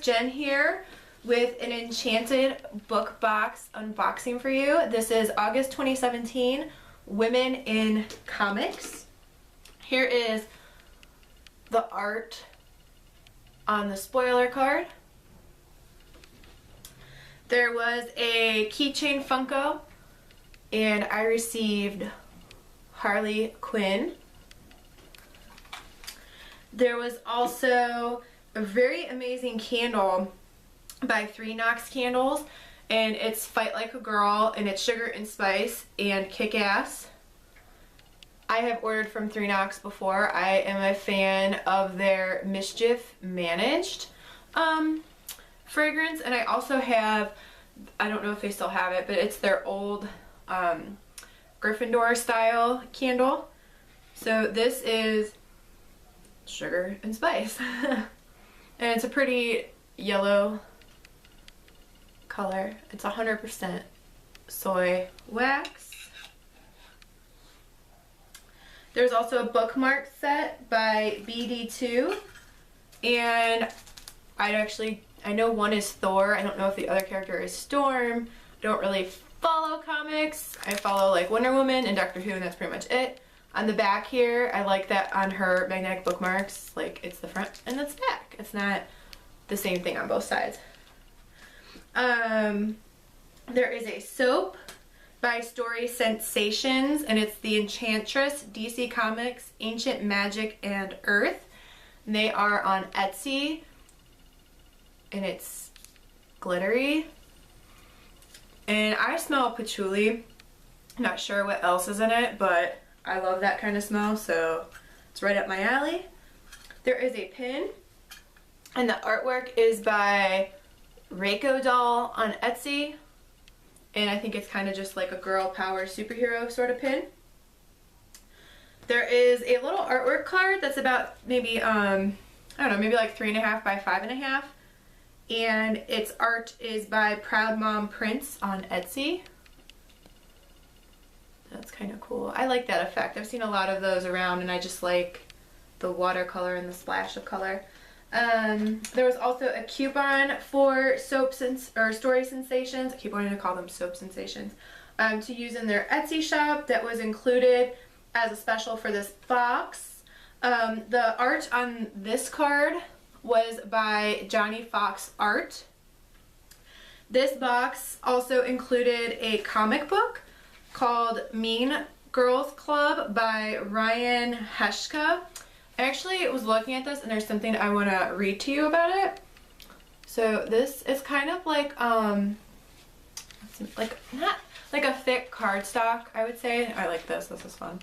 Jen here with an Enchanted Book Box unboxing for you. This is August 2017, Women in Comics. Here is the art on the spoiler card. There was a keychain Funko, and I received Harley Quinn. There was also a very amazing candle by 3 Knox Candles, and it's Fight Like a Girl, and it's sugar and spice and kick-ass. I have ordered from 3 Knox before. I am a fan of their Mischief Managed fragrance, and I also have, I don't know if they still have it, but it's their old Gryffindor style candle. So this is sugar and spice. And it's a pretty yellow color. It's 100% soy wax. There's also a Bookmark Set by BD2, and I know one is Thor. I don't know if the other character is Storm. I don't really follow comics. I follow like Wonder Woman and Doctor Who, and that's pretty much it. On the back here, I like that on her magnetic bookmarks, like it's the front and it's back. It's not the same thing on both sides. There is a soap by Story Sensations, and it's the Enchantress, DC Comics, Ancient Magic, and Earth. And they are on Etsy, and it's glittery. And I smell patchouli. Not sure what else is in it, but I love that kind of smell, so it's right up my alley. There is a pin, and the artwork is by Raicodoll on Etsy, and I think it's kind of just like a girl power superhero sort of pin. There is a little artwork card that's about maybe, I don't know, maybe like 3.5 by 5.5, and its art is by Proud Mom Prints on Etsy. That's kind of cool. I like that effect. I've seen a lot of those around, and I just like the watercolor and the splash of color. There was also a coupon for Story Sensations. I keep wanting to call them Soap Sensations. To use in their Etsy shop that was included as a special for this box. The art on this card was by Johnny Fox Art. This box also included a comic book called Mean Girls Club by Ryan Heshka. I actually was looking at this, and there's something I want to read to you about it. So this is kind of like not like a thick cardstock, I would say. I like this. This is fun.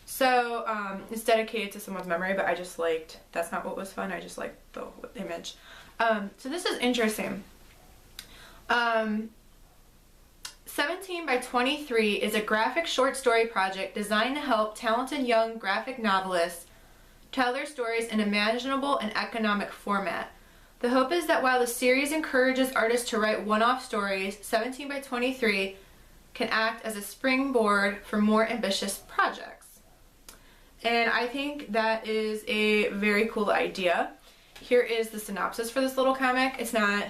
So it's dedicated to someone's memory, but I just liked, that's not what was fun. I just liked the image. So this is interesting. 17 by 23 is a graphic short story project designed to help talented young graphic novelists tell their stories in imaginable and economic format. The hope is that while the series encourages artists to write one-off stories, 17 by 23 can act as a springboard for more ambitious projects. And I think that is a very cool idea. Here is the synopsis for this little comic. It's not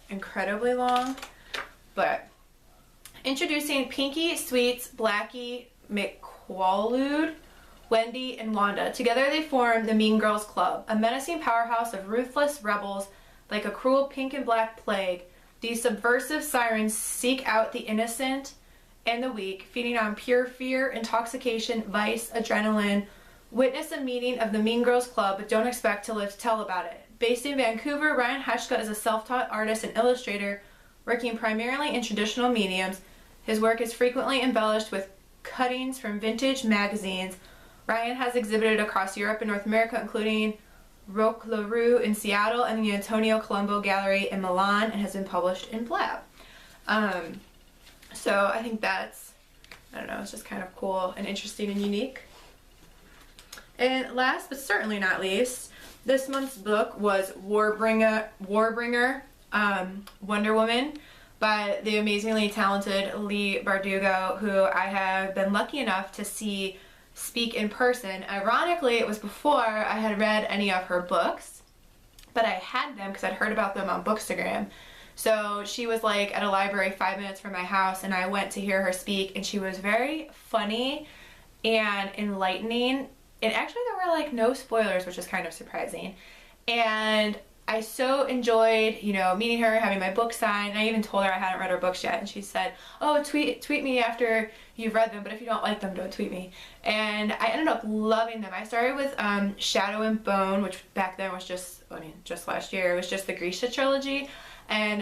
incredibly long, but introducing Pinky, Sweets, Blackie, McQualude, Wendy, and Wanda. Together they form the Mean Girls Club, a menacing powerhouse of ruthless rebels like a cruel pink and black plague. These subversive sirens seek out the innocent and the weak, feeding on pure fear, intoxication, vice, adrenaline. Witness a meeting of the Mean Girls Club, but don't expect to live to tell about it. Based in Vancouver, Ryan Heshka is a self-taught artist and illustrator working primarily in traditional mediums. His work is frequently embellished with cuttings from vintage magazines. Ryan has exhibited across Europe and North America, including Roque LaRue in Seattle and the Antonio Colombo Gallery in Milan, and has been published in Blab. So I think that's, I don't know, it's just kind of cool and interesting and unique. And last but certainly not least, this month's book was Warbringer, Wonder Woman by the amazingly talented Leigh Bardugo, who I have been lucky enough to see speak in person. Ironically, it was before I had read any of her books. but I had them because I'd heard about them on Bookstagram. So she was like at a library 5 minutes from my house, and I went to hear her speak, and she was very funny and enlightening. And actually there were like no spoilers, which is kind of surprising. And I so enjoyed, you know, meeting her, having my book signed. And I even told her I hadn't read her books yet, and she said, oh, tweet me after you've read them, but if you don't like them, don't tweet me. And I ended up loving them. I started with Shadow and Bone, which back then was just, I mean, just last year, it was just the Grisha trilogy. And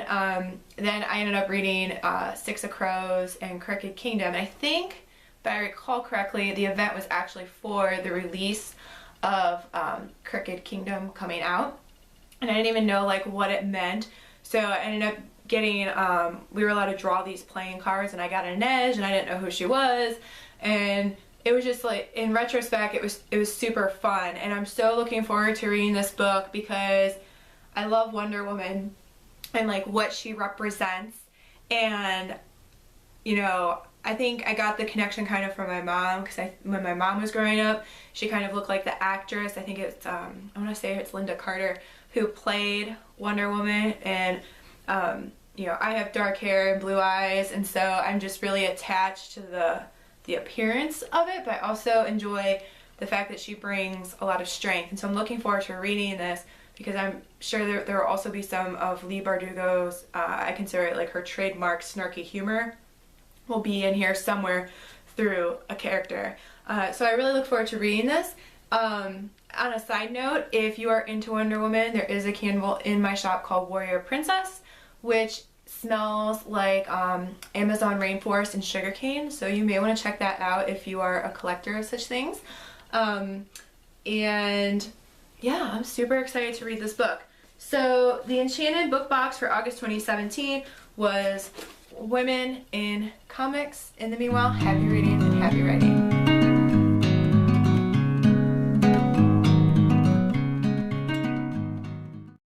then I ended up reading Six of Crows and Crooked Kingdom. And I think, if I recall correctly, the event was actually for the release of Crooked Kingdom coming out. And I didn't even know like what it meant. So I ended up getting, we were allowed to draw these playing cards, and I got an edge, and I didn't know who she was. And it was just like, in retrospect, it was super fun. And I'm so looking forward to reading this book because I love Wonder Woman and like what she represents. And, you know, I think I got the connection kind of from my mom, because when my mom was growing up, she kind of looked like the actress. I think it's, I want to say it's Linda Carter, who played Wonder Woman. And, you know, I have dark hair and blue eyes, and so I'm just really attached to the appearance of it, but I also enjoy the fact that she brings a lot of strength. And so I'm looking forward to reading this, because I'm sure there will also be some of Leigh Bardugo's, I consider it like her trademark snarky humor, will be in here somewhere through a character. So I really look forward to reading this. On a side note, if you are into Wonder Woman, there is a candle in my shop called Warrior Princess, which smells like Amazon rainforest and sugarcane, so you may want to check that out if you are a collector of such things. And yeah, I'm super excited to read this book. So the Enchanted Book Box for August 2017 was women in comics. In the meanwhile, happy reading and happy writing.